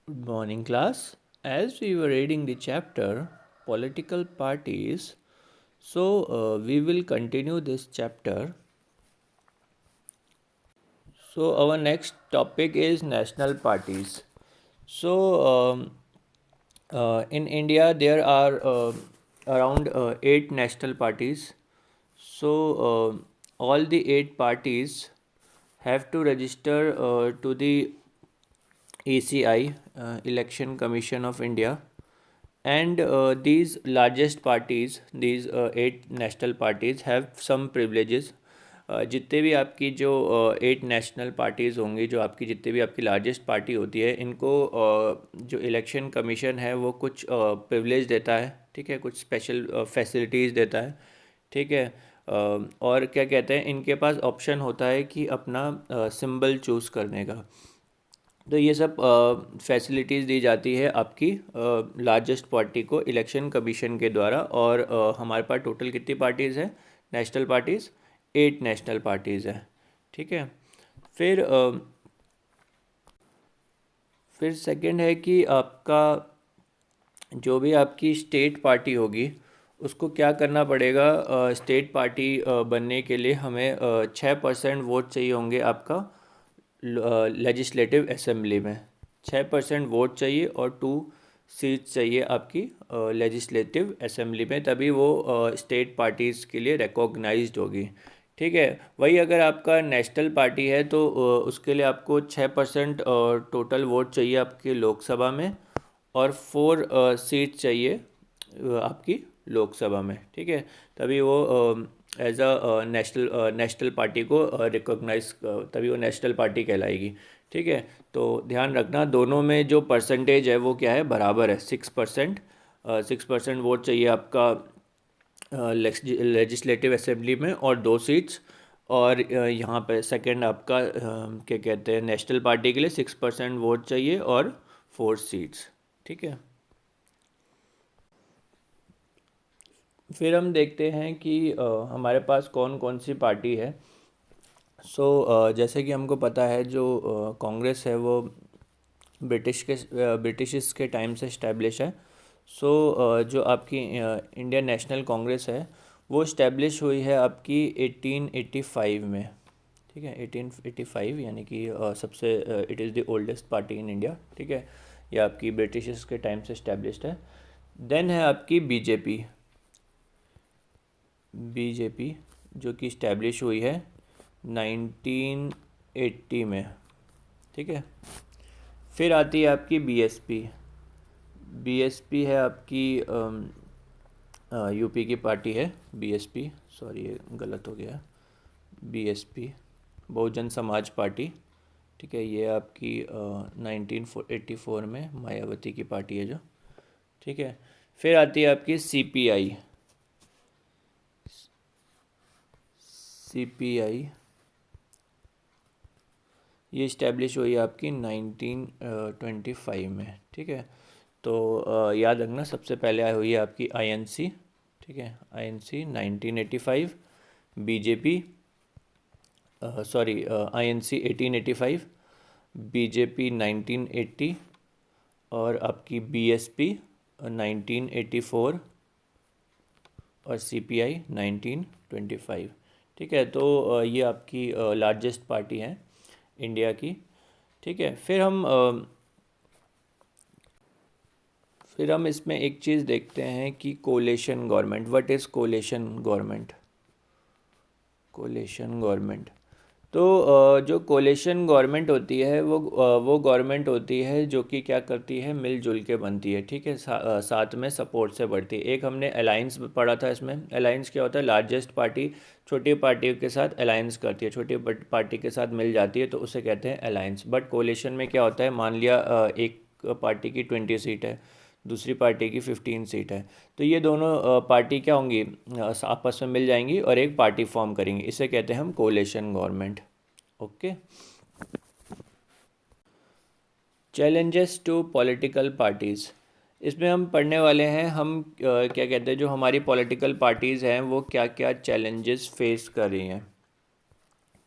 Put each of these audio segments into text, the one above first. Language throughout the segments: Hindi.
Good morning, class. As we were reading the chapter Political Parties, we will continue this chapter. So, our next topic is national parties. So, in India, there are around 8 national parties. All the 8 parties have to register to the ECI, Election Commission of India, and these largest parties, these 8 national parties, have some privileges. जितने भी आपकी जो 8 नेशनल पार्टीज़ होंगी, जो आपकी जितने भी आपकी लार्जेस्ट पार्टी होती है, इनको जो इलेक्शन कमीशन है वो कुछ प्रिविलेज देता है, ठीक है, कुछ स्पेशल फैसिलिटीज़ देता है, ठीक है। और क्या कहते हैं, इनके पास ऑप्शन होता है कि अपना सिंबल चूज़ करने का। तो ये सब फैसिलिटीज़ दी जाती है आपकी लार्जेस्ट पार्टी को इलेक्शन कमीशन के द्वारा। और हमारे पास टोटल कितनी पार्टीज़ हैं, नेशनल पार्टीज़? 8 नेशनल पार्टीज़ हैं, ठीक है। फिर फिर सेकंड है कि आपका जो भी आपकी स्टेट पार्टी होगी उसको क्या करना पड़ेगा। स्टेट पार्टी बनने के लिए हमें 6% वोट चाहिए होंगे आपका लेजिस्लेटिव असेंबली में। 6% वोट चाहिए और 2 सीट्स चाहिए आपकी लेजिस्लेटिव असेंबली में, तभी वो स्टेट पार्टीज़ के लिए रिकॉग्नाइज्ड होगी, ठीक है। वही अगर आपका नेशनल पार्टी है तो उसके लिए आपको 6% टोटल वोट चाहिए आपके लोकसभा में, और 4 सीट चाहिए आपकी लोकसभा में, ठीक है। तभी वो एज अ नेशनल पार्टी को रिकॉग्नाइज, तभी वो नेशनल पार्टी कहलाएगी, ठीक है। तो ध्यान रखना, दोनों में जो परसेंटेज है वो क्या है, बराबर है। 6%, 6% वोट चाहिए आपका लेजिस्लेटिव असेंबली में, और 2 सीट्स। और यहाँ पे सेकंड आपका क्या कहते हैं, नेशनल पार्टी के लिए 6% वोट चाहिए और 4 सीट्स, ठीक है। फिर हम देखते हैं कि हमारे पास कौन कौन सी पार्टी है। जैसे कि हमको पता है, जो कांग्रेस है वो ब्रिटिश के टाइम से इस्टेब्लिश है। जो आपकी इंडियन नेशनल कांग्रेस है वो इस्टेब्लिश हुई है आपकी 1885 में, ठीक है। 1885 यानी कि सबसे it is the oldest party in India, ठीक है। ये आपकी ब्रिटिश के टाइम से इस्टेब्लिश्ड है। देन है आपकी बीजेपी। बीजेपी जो कि इस्टेब्लिश हुई है 1980 में, ठीक है। फिर आती है आपकी बीएसपी। बीएसपी है आपकी यूपी की पार्टी है बीएसपी, सॉरी ये गलत हो गया। बीएसपी बहुजन समाज पार्टी, ठीक है। ये आपकी 1984 में मायावती की पार्टी है जो, ठीक है। फिर आती है आपकी सीपीआई। सीपीआई ये इस्टेब्लिश हुई है आपकी 1925 में, ठीक है। तो याद रखना, सबसे पहले आई हुई है आपकी आईएनसी, ठीक है। INC 1985, BJP sorry INC 1885, BJP 1980, और आपकी बीएसपी 1984, और सीपीआई 1925, ठीक है। तो ये आपकी लार्जेस्ट पार्टी है इंडिया की, ठीक है। फिर हम इसमें एक चीज़ देखते हैं कि coalition government. What is coalition government? Coalition government, तो जो कोलेशन गवर्नमेंट होती है वो गवर्नमेंट होती है जो कि क्या करती है, मिलजुल के बनती है, ठीक है। साथ में सपोर्ट से बढ़ती है। एक हमने अलायंस पढ़ा था, इसमें अलायंस क्या होता है, लार्जेस्ट पार्टी छोटी पार्टियों के साथ अलायंस करती है, छोटी पार्टी के साथ मिल जाती है, तो उसे कहते हैं अलायंस। बट कोलेशन में क्या होता है, मान लिया एक पार्टी की 20 सीट है, दूसरी पार्टी की 15 सीट है, तो ये दोनों पार्टी क्या होंगी, आपस में मिल जाएंगी और एक पार्टी फॉर्म करेंगी। इसे कहते हैं हम coalition government, okay. Challenges to political parties, इसमें हम पढ़ने वाले हैं, हम क्या कहते हैं, जो हमारी पॉलिटिकल पार्टीज़ हैं वो क्या क्या चैलेंजेस फेस कर रही हैं,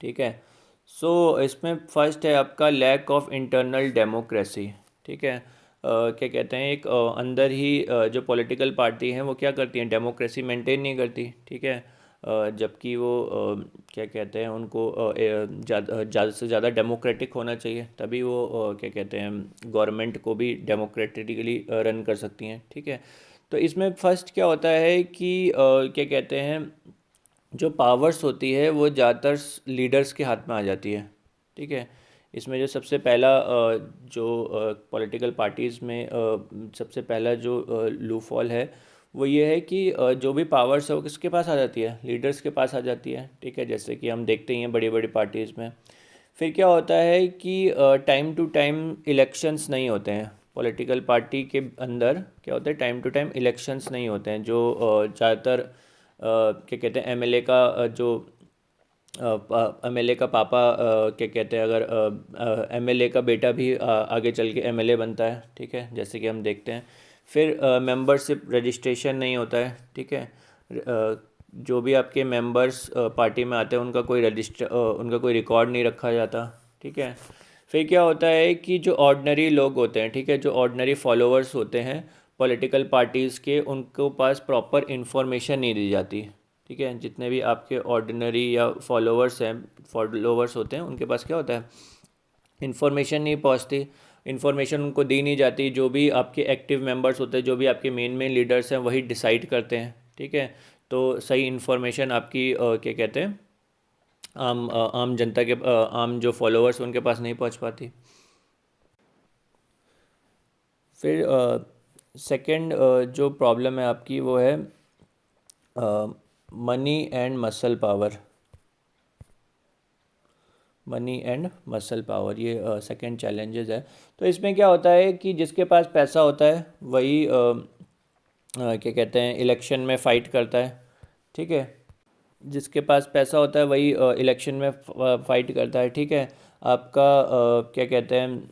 ठीक है। इसमें फर्स्ट है आपका लैक ऑफ इंटरनल डेमोक्रेसी, ठीक है। क्या कहते हैं, एक अंदर ही जो पॉलिटिकल पार्टी हैं वो क्या करती हैं, डेमोक्रेसी मेंटेन नहीं करती, ठीक है। जबकि वो क्या कहते हैं, उनको ज़्यादा से ज़्यादा डेमोक्रेटिक होना चाहिए, तभी वो क्या कहते हैं, गवर्नमेंट को भी डेमोक्रेटिकली रन कर सकती हैं, ठीक है। तो इसमें फर्स्ट क्या होता है कि क्या कहते हैं, जो पावर्स होती है वो ज़्यादातर लीडर्स के हाथ में आ जाती है, ठीक है। इसमें जो सबसे पहला जो पॉलिटिकल पार्टीज़ में सबसे पहला जो लूफॉल है वो ये है कि जो भी पावर्स है वो किसके पास आ जाती है, लीडर्स के पास आ जाती है, ठीक है। जैसे कि हम देखते ही हैं बड़ी बड़ी पार्टीज़ में। फिर क्या होता है कि टाइम टू टाइम इलेक्शंस नहीं होते हैं पॉलिटिकल पार्टी के अंदर। क्या होता है, टाइम टू टाइम इलेक्शंस नहीं होते हैं, जो ज़्यादातर क्या कहते हैं, एमएलए का जो एमएलए का पापा क्या कहते हैं, अगर एमएलए का बेटा भी आगे चल के एमएलए बनता है, ठीक है, जैसे कि हम देखते हैं। फिर मेंबरशिप रजिस्ट्रेशन नहीं होता है, ठीक है। जो भी आपके मेंबर्स पार्टी में आते हैं उनका कोई उनका कोई रिकॉर्ड नहीं रखा जाता, ठीक है। फिर क्या होता है कि जो ऑर्डिनरी लोग होते हैं, ठीक है, जो ऑर्डिनरी फॉलोअर्स होते हैं पॉलिटिकल पार्टीज़ के, उनको पास प्रॉपर इन्फॉर्मेशन नहीं दी जाती, ठीक है। जितने भी आपके ऑर्डिनरी या फॉलोवर्स होते हैं उनके पास क्या होता है, इन्फॉर्मेशन नहीं पहुंचती, इन्फॉर्मेशन उनको दी नहीं जाती। जो भी आपके एक्टिव मेंबर्स होते हैं, जो भी आपके मेन मेन लीडर्स हैं, वही डिसाइड करते हैं, ठीक है। तो सही इन्फॉर्मेशन आपकी क्या कहते हैं, आम जनता के आम जो फॉलोअर्स उनके पास नहीं पहुंच पाती। फिर सेकंड जो प्रॉब्लम है आपकी वो है money and muscle power. Money and muscle power, ये सेकंड चैलेंजेस है। तो इसमें क्या होता है कि जिसके पास पैसा होता है वही क्या कहते हैं, इलेक्शन में फ़ाइट करता है, ठीक है। जिसके पास पैसा होता है वही इलेक्शन में फ़ाइट करता है, ठीक है। आपका क्या कहते हैं,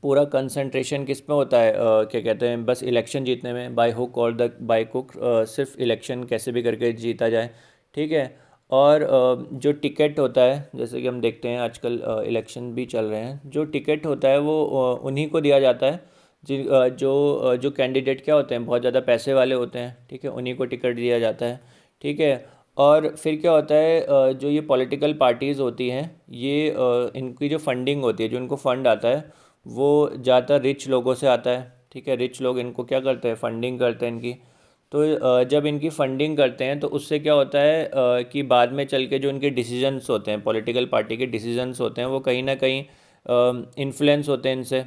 पूरा कंसंट्रेशन किस में होता है, क्या कहते हैं, बस इलेक्शन जीतने में, बाय हुक और द बाय कुक, सिर्फ इलेक्शन कैसे भी करके जीता जाए, ठीक है। और जो टिकट होता है, जैसे कि हम देखते हैं आजकल इलेक्शन भी चल रहे हैं, जो टिकट होता है वो उन्हीं को दिया जाता है जो कैंडिडेट क्या होते हैं, बहुत ज़्यादा पैसे वाले होते हैं, ठीक है, उन्हीं को टिकट दिया जाता है, ठीक है। और फिर क्या होता है, जो ये पॉलिटिकल पार्टीज़ होती हैं, ये इनकी जो फंडिंग होती है, जो इनको फंड आता है वो ज़्यादातर रिच लोगों से आता है, ठीक है। रिच लोग इनको क्या करते हैं, फंडिंग करते हैं इनकी। तो जब इन्की फंडिंग करते हैं तो उससे क्या होता है कि बाद में चल के जो इनके डिसीजंस होते हैं, पॉलिटिकल पार्टी के डिसीजंस होते हैं, वो कहीं ना कहीं इन्फ्लुएंस होते हैं इनसे,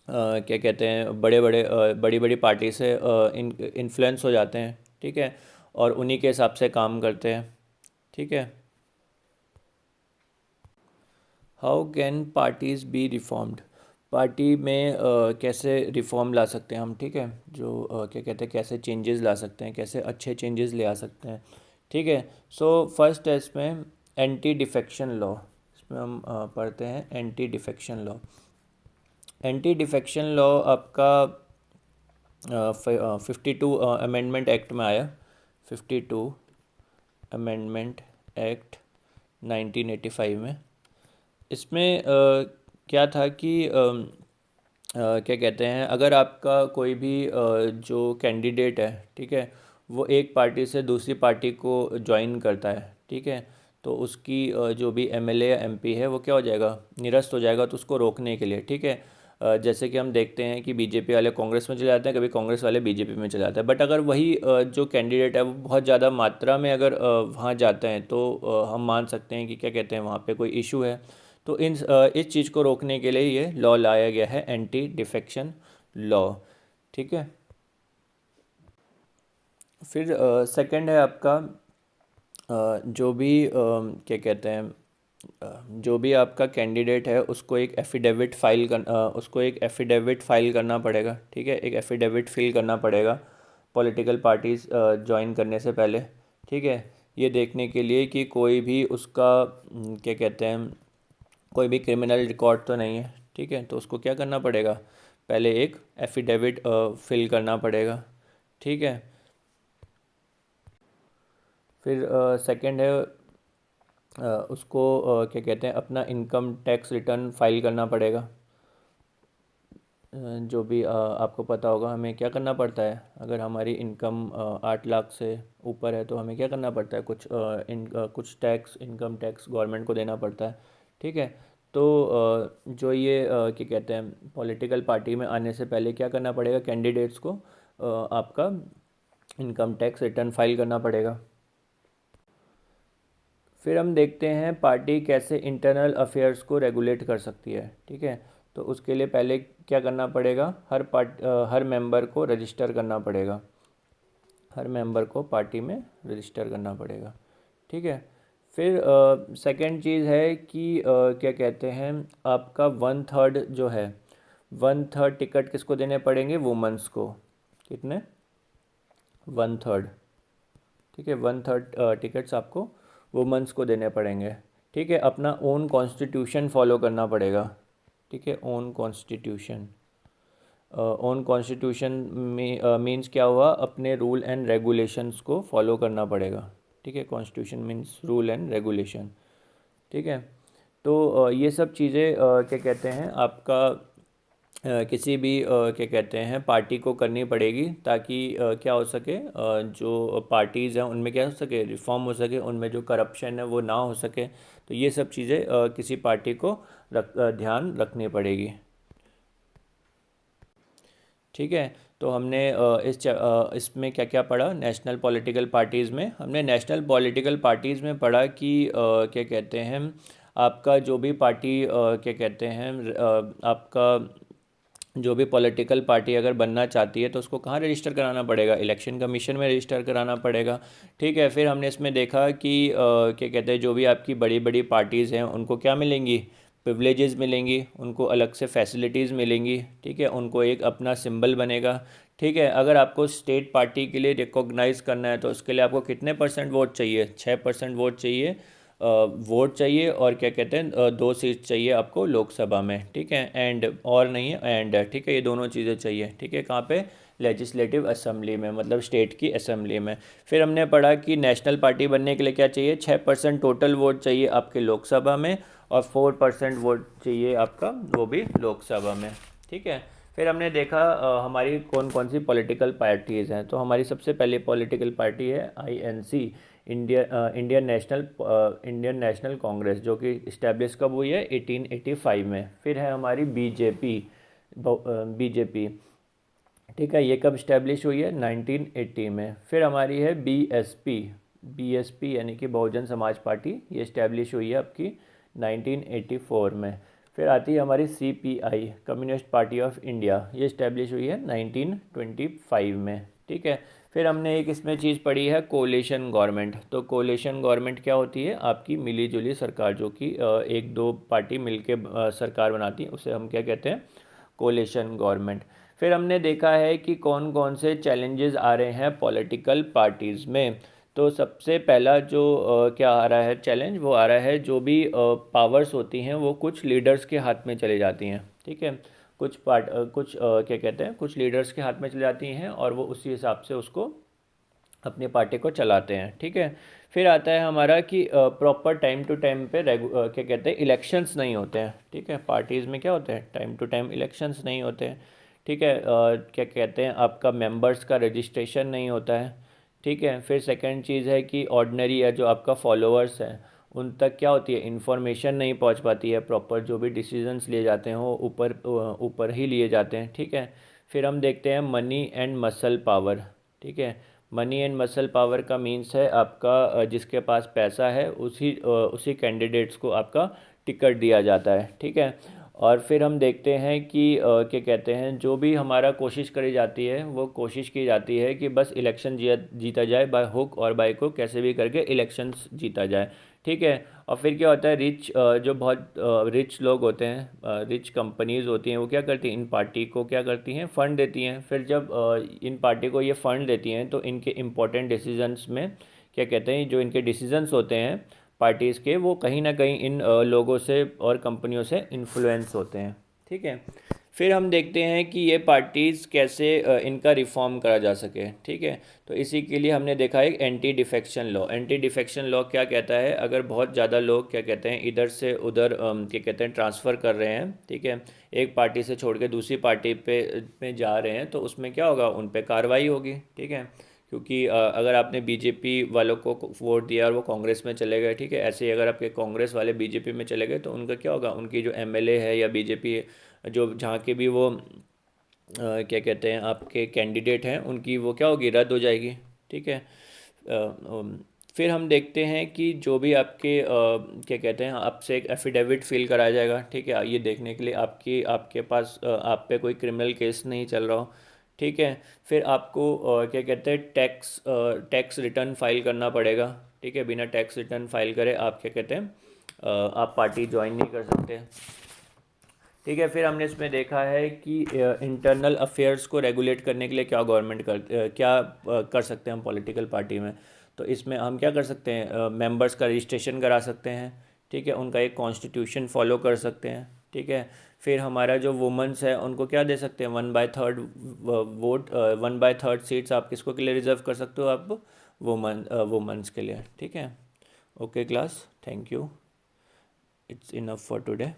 क्या कहते हैं, बड़ी बड़ी पार्टी से इन्फ्लुएंस हो जाते हैं, ठीक है। और उन्हीं के हिसाब से काम करते हैं, ठीक है। How can parties B reformed. Party में कैसे रिफॉर्म ला सकते हैं हम, ठीक है, जो क्या कहते हैं, कैसे चेंजेस ला सकते हैं, कैसे अच्छे चेंजेस ले आ सकते हैं, ठीक है। सो फर्स्ट है इसमें एंटी डिफेक्शन लॉ। इसमें हम पढ़ते हैं anti defection law. Anti defection law आपका 52 अमेंडमेंट एक्ट में आया। 52 अमेंडमेंट एक्ट 1985 में। इसमें क्या था कि क्या कहते हैं, अगर आपका कोई भी जो कैंडिडेट है, ठीक है, वो एक पार्टी से दूसरी पार्टी को ज्वाइन करता है, ठीक है, तो उसकी जो भी एमएलए या एमपी है वो क्या हो जाएगा, निरस्त हो जाएगा। तो उसको रोकने के लिए, ठीक है, जैसे कि हम देखते हैं कि बीजेपी वाले कांग्रेस में चले जाते हैं, कभी कांग्रेस वाले बीजेपी में चले जाते हैं। बट अगर वही जो कैंडिडेट है वो बहुत ज़्यादा मात्रा में अगर वहाँ जाते हैं तो हम मान सकते हैं कि क्या कहते हैं, वहाँ पे कोई इशू है। तो इस चीज़ को रोकने के लिए ये लॉ लाया गया है, एंटी डिफेक्शन लॉ, ठीक है। फिर सेकंड है आपका जो भी क्या कहते हैं, जो भी आपका कैंडिडेट है उसको एक एफिडेविट फाइल करना पड़ेगा, ठीक है। एक एफिडेविट फिल करना पड़ेगा पॉलिटिकल पार्टीज ज्वाइन करने से पहले, ठीक है। ये देखने के लिए कि कोई भी उसका क्या कहते हैं, कोई भी क्रिमिनल रिकॉर्ड तो नहीं है, ठीक है। तो उसको क्या करना पड़ेगा, पहले एक एफिडेविट फिल करना पड़ेगा, ठीक है। फिर सेकंड है उसको क्या कहते हैं, अपना इनकम टैक्स रिटर्न फाइल करना पड़ेगा। जो भी आपको पता होगा हमें क्या करना पड़ता है। अगर हमारी इनकम 8 लाख से ऊपर है तो हमें क्या करना पड़ता है, कुछ टैक्स, इनकम टैक्स गवर्नमेंट को देना पड़ता है। ठीक है। तो जो ये क्या कहते हैं, पॉलिटिकल पार्टी में आने से पहले क्या करना पड़ेगा कैंडिडेट्स को, आपका इनकम टैक्स रिटर्न फाइल करना पड़ेगा। फिर हम देखते हैं पार्टी कैसे इंटरनल अफेयर्स को रेगुलेट कर सकती है। ठीक है। तो उसके लिए पहले क्या करना पड़ेगा, हर मेंबर को रजिस्टर करना पड़ेगा, हर मेंबर को पार्टी में रजिस्टर करना पड़ेगा। ठीक है। फिर सेकंड चीज़ है कि क्या कहते हैं, आपका 1/3 जो है, 1/3 टिकट किसको देने पड़ेंगे, वुमेंस को। कितने, 1/3। ठीक है, 1/3 टिकट्स आपको वुमेंस को देने पड़ेंगे। ठीक है। अपना ओन कॉन्स्टिट्यूशन फॉलो करना पड़ेगा। ठीक है, ओन कॉन्स्टिट्यूशन। ओन कॉन्स्टिट्यूशन में मीन्स क्या हुआ, अपने रूल एंड रेगुलेशंस को फॉलो करना पड़ेगा। ठीक है, constitution means rule and regulation. ठीक है। तो ये सब चीज़ें क्या कहते हैं, आपका किसी भी क्या कहते हैं पार्टी को करनी पड़ेगी, ताकि क्या हो सके, जो पार्टीज़ हैं उनमें क्या हो सके, रिफॉर्म हो सके, उनमें जो करप्शन है वो ना हो सके। तो ये सब चीज़ें किसी पार्टी को ध्यान रखनी पड़ेगी। ठीक है। तो हमने इसमें क्या क्या पढ़ा, नेशनल पॉलिटिकल पार्टीज़ में हमने नेशनल पॉलिटिकल पार्टीज़ में पढ़ा कि क्या कहते हैं, आपका जो भी पार्टी क्या कहते हैं, आपका जो भी पॉलिटिकल पार्टी अगर बनना चाहती है तो उसको कहाँ रजिस्टर कराना पड़ेगा, इलेक्शन कमीशन में रजिस्टर कराना पड़ेगा। ठीक है। फिर हमने इसमें देखा कि क्या कहते हैं, जो भी आपकी बड़ी बड़ी पार्टीज़ हैं उनको क्या मिलेंगी, प्रिविलेजेस मिलेंगी, उनको अलग से फैसिलिटीज़ मिलेंगी। ठीक है, उनको एक अपना सिंबल बनेगा। ठीक है। अगर आपको स्टेट पार्टी के लिए रिकॉग्नाइज़ करना है तो उसके लिए आपको कितने परसेंट वोट चाहिए, 6% वोट चाहिए, वोट चाहिए, और क्या कहते हैं 2 सीट चाहिए आपको लोकसभा में। ठीक है, एंड और नहीं है, एंड ठीक है, ये दोनों चीज़ें चाहिए। ठीक है, कहाँ पे, लेजिस्लेटिव असेंबली में, मतलब स्टेट की असेंबली में। फिर हमने पढ़ा कि नेशनल पार्टी बनने के लिए क्या चाहिए, 6% टोटल वोट चाहिए आपके लोकसभा में, और 4% वोट चाहिए आपका वो भी लोकसभा में। ठीक है। फिर हमने देखा हमारी कौन कौन सी पॉलिटिकल पार्टीज़ हैं। तो हमारी सबसे पहले पॉलिटिकल पार्टी है INC, इंडियन नेशनल कांग्रेस, जो कि इस्टेब्लिश कब हुई है, 1885 में। फिर है हमारी बीजेपी। ठीक है, ये कब इस्टेब्लिश हुई है, 1980 में। फिर हमारी है बीएसपी यानी कि बहुजन समाज पार्टी, ये इस्टेब्लिश हुई है आपकी 1984 में। फिर आती है हमारी CPI, communist party of India, ये इस्टेब्लिश हुई है 1925 में। ठीक है। फिर हमने एक इसमें चीज़ पढ़ी है कोलिशन गवर्नमेंट। तो कोलिशन गवर्नमेंट क्या होती है, आपकी मिली जुली सरकार, जो कि एक दो पार्टी मिलके सरकार बनाती है, उसे हम क्या कहते हैं, कोलिशन गवर्नमेंट। फिर हमने देखा है कि कौन कौन से चैलेंजेस आ रहे हैं पॉलिटिकल पार्टीज़ में। तो सबसे पहला जो क्या आ रहा है चैलेंज, वो आ रहा है जो भी पावर्स होती हैं वो कुछ लीडर्स के हाथ में चली जाती हैं। ठीक है, कुछ क्या कहते हैं, कुछ लीडर्स के हाथ में चली जाती हैं, और वो उसी हिसाब से उसको अपनी पार्टी को चलाते हैं। ठीक है। फिर आता है हमारा कि प्रॉपर टाइम टू टाइम पे क्या कहते हैं, इलेक्शंस नहीं होते हैं। ठीक है, पार्टीज़ में क्या होते हैं, टाइम टू टाइम इलेक्शंस नहीं होते हैं। ठीक है। क्या कहते हैं, आपका मेंबर्स का रजिस्ट्रेशन नहीं होता है। ठीक है। फिर सेकंड चीज़ है कि ऑर्डिनरी है जो आपका फॉलोअर्स हैं, उन तक क्या होती है, इन्फॉर्मेशन नहीं पहुंच पाती है प्रॉपर, जो भी डिसीजंस लिए जाते हैं वो ऊपर ऊपर ही लिए जाते हैं। ठीक है। फिर हम देखते हैं मनी एंड मसल पावर। ठीक है, मनी एंड मसल पावर का मीन्स है आपका जिसके पास पैसा है उसी कैंडिडेट्स को आपका टिकट दिया जाता है। ठीक है। और फिर हम देखते हैं कि क्या कहते हैं, जो भी हमारा कोशिश करी जाती है, वो कोशिश की जाती है कि बस इलेक्शन जीता जाए, बाय हुक और बाय को कैसे भी करके इलेक्शंस जीता जाए। ठीक है। और फिर क्या होता है, जो बहुत रिच लोग होते हैं, रिच कंपनीज होती हैं, वो क्या करती हैं, इन पार्टी को क्या करती हैं, फ़ंड देती हैं। फिर जब इन पार्टी को ये फ़ंड देती हैं तो इनके इम्पोर्टेंट डिसीजंस में क्या कहते हैं, जो इनके डिसीजंस होते हैं पार्टीज़ के, वो कहीं ना कहीं इन लोगों से और कंपनियों से इन्फ्लुएंस होते हैं। ठीक है। फिर हम देखते हैं कि ये पार्टीज़ कैसे इनका रिफॉर्म करा जा सके, ठीक है। तो इसी के लिए हमने देखा एक anti defection law. Anti defection law क्या कहता है, अगर बहुत ज़्यादा लोग क्या कहते हैं इधर से उधर क्या कहते हैं ट्रांसफ़र कर रहे हैं, ठीक है, एक पार्टी से छोड़ के दूसरी पार्टी पे में जा रहे हैं, तो उसमें क्या होगा, उन पे कार्रवाई होगी, ठीक है। क्योंकि अगर आपने बीजेपी वालों को वोट दिया और वो कांग्रेस में चले गए, ठीक है, ऐसे ही अगर आपके कांग्रेस वाले बीजेपी में चले गए तो उनका क्या होगा, उनकी जो एमएलए है या बीजेपी जो जहाँ के भी वो क्या कहते हैं आपके कैंडिडेट हैं, उनकी वो क्या होगी, रद्द हो जाएगी, ठीक है। फिर हम देखते हैं कि जो भी आपके क्या कहते हैं आपसे एक एफिडेविट फिल कराया जाएगा, ठीक है, ये देखने के लिए आपकी आपके पास आप पे कोई क्रिमिनल केस नहीं चल रहा हो, ठीक है। फिर आपको क्या कहते हैं टैक्स रिटर्न फाइल करना पड़ेगा, ठीक है, बिना टैक्स रिटर्न फाइल करे आप क्या कहते हैं आप पार्टी ज्वाइन नहीं कर सकते, ठीक है। फिर हमने इसमें देखा है कि इंटरनल अफेयर्स को रेगुलेट करने के लिए क्या गवर्नमेंट कर सकते हैं हम पॉलिटिकल पार्टी में। तो इसमें हम क्या कर सकते हैं, मेंबर्स का रजिस्ट्रेशन करा सकते हैं, ठीक है, उनका एक कॉन्स्टिट्यूशन फॉलो कर सकते हैं, ठीक है। फिर हमारा जो वुमेंस है उनको क्या दे सकते हैं, 1/3 वोट, 1/3 सीट्स आप किसको के लिए रिजर्व कर सकते हो, आप वुमेंस के लिए, ठीक है। Okay class, thank you, it's enough for today.